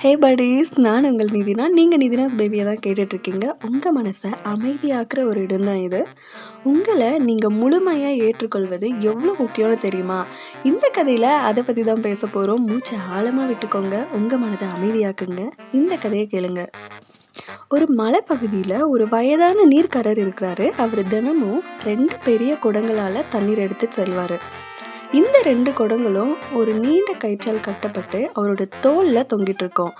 ஹே படீஸ்! நான் உங்கள் நிதினா. நீங்கள் நிதினாஸ் பேபியை தான் கேட்டுட்ருக்கீங்க. உங்கள் மனசை அமைதியாக்குற ஒரு இடம் தான் இது. உங்களை நீங்கள் முழுமையாக ஏற்றுக்கொள்வது எவ்வளோ முக்கியம்னு தெரியுமா? இந்த கதையில் அதை பற்றி தான் பேச போகிறோம். மூச்சை ஆழமாக விட்டுக்கோங்க. உங்கள் மனதை அமைதியாக்குங்க. இந்த கதையை கேளுங்க. ஒரு மலைப்பகுதியில் ஒரு வயதான நீர்க்காரர் இருக்கிறாரு. அவர் தினமும் 2 பெரிய குடங்களால் தண்ணீர் எடுத்து செல்வார். இந்த 2 குடங்களும் ஒரு நீண்ட கயிற்றால் கட்டப்பட்டு அவரோட தோல்ல தொங்கிட்டு இருக்கும்.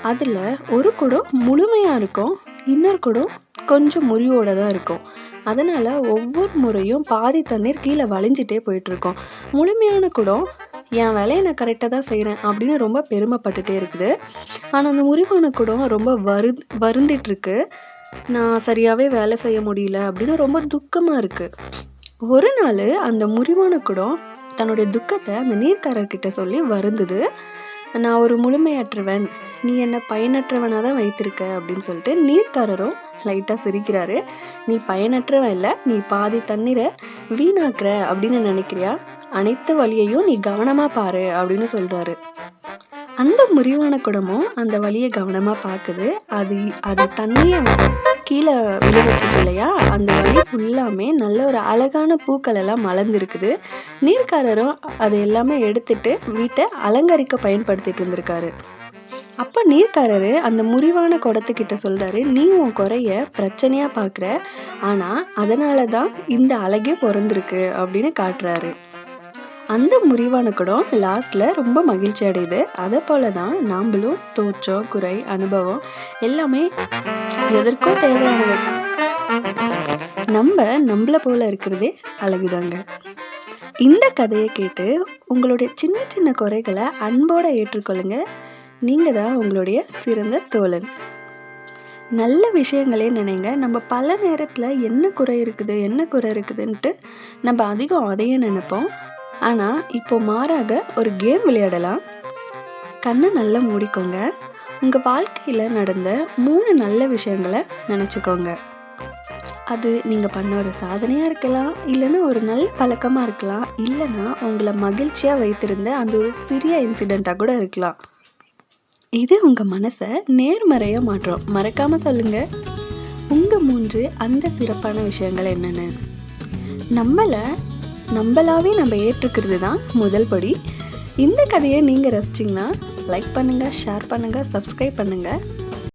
அதில் ஒரு குடம் முழுமையாக இருக்கும், இன்னொரு குடம் கொஞ்சம் முறிவோட தான் இருக்கும். அதனால் ஒவ்வொரு முறையும் பாதி தண்ணீர் கீழே வழிஞ்சிட்டே போயிட்டுருக்கும். முழுமையான குடம் என் வேலையை நான் கரெக்டாக தான் செய்கிறேன் அப்படின்னு ரொம்ப பெருமைப்பட்டுட்டே இருக்குது. ஆனால் அந்த முறிவான குடம் ரொம்ப வருந்திட்டுருக்கு. நான் சரியாகவே வேலை செய்ய முடியல அப்படின்னு ரொம்ப துக்கமாக இருக்குது. ஒரு நாள் அந்த முறிவான குடம் தன்னுடைய துக்கத்தை அந்த நீர்க்காரர்கிட்ட சொல்லி வருந்துது. நான் ஒரு முழுமையற்றவன், நீ என்னை பயனற்றவனாக தான் வைத்திருக்க அப்படின்னு சொல்லிட்டு நீர்க்காரரும் லைட்டாக சிரிக்கிறாரு. நீ பயனற்றவன் இல்லை, நீ பாதி தண்ணீரை வீணாக்குற அப்படின்னு நினைக்கிறியா? அனைத்து வழியையும் நீ கவனமாக பாரு அப்படின்னு சொல்கிறாரு. அந்த முறிவான குடமும் அந்த வழியை கவனமாக பார்க்குது. அது தண்ணியை கீழே விழ வச்சிச்சு இல்லையா? அந்த வழி ஃபுல்லாமே நல்ல ஒரு அழகான பூக்கள் எல்லாம் மலர்ந்துருக்குது. நீர்க்காரரும் அதை எல்லாமே எடுத்துட்டு வீட்டை அலங்கரிக்க பயன்படுத்திட்டு இருந்திருக்காரு. அப்போ நீர்க்காரரு அந்த முறிவான குடத்துக்கிட்ட சொல்கிறாரு, நீ உன் குறைய பிரச்சனையாக பார்க்குற, ஆனால் அதனால தான் இந்த அழகே பிறந்திருக்கு அப்படின்னு காட்டுறாரு. அந்த முறிவான குடம் லாஸ்ட்ல ரொம்ப மகிழ்ச்சி அடையுது. அதை போல தான் நாமளும் தோற்றம், குறை, அனுபவம் எல்லாமே எதற்கோ தேவையானது. நம்மள போல இருக்கிறதே அழகுதாங்க. இந்த கதையை கேட்டு உங்களுடைய சின்ன சின்ன குறைகளை அன்போட ஏற்றுக்கொள்ளுங்க. நீங்க தான் உங்களுடைய சிறந்த தோழன். நல்ல விஷயங்களே நினைங்க. நம்ம பல நேரத்தில் என்ன குறை இருக்குதுன்ட்டு நம்ம அதிகம் அதையே நினைப்போம். ஆனால் இப்போ மாறாக ஒரு கேம் விளையாடலாம். கண்ணை நல்லா மூடிக்கோங்க. உங்கள் வாழ்க்கையில் நடந்த 3 நல்ல விஷயங்களை நினச்சிக்கோங்க. அது நீங்கள் பண்ண ஒரு சாதனையாக இருக்கலாம், இல்லைன்னா ஒரு நல்ல பழக்கமாக இருக்கலாம், இல்லைன்னா உங்களை மகிழ்ச்சியாக வைத்திருந்த அந்த ஒரு சிறிய இன்சிடெண்ட்டாக கூட இருக்கலாம். இது உங்கள் மனசை நேர்மறையாக மாற்றும். மறக்காமல் சொல்லுங்கள் உங்கள் 3 அந்த சிறப்பான விஷயங்கள் என்னென்னு. நம்மளாவே நம்ம ஏற்றுக்கிறது தான் முதல் படி. இந்த கதையை நீங்கள் ரசிச்சிங்கன்னா லைக் பண்ணுங்கள், ஷேர் பண்ணுங்கள், சப்ஸ்கிரைப் பண்ணுங்கள்.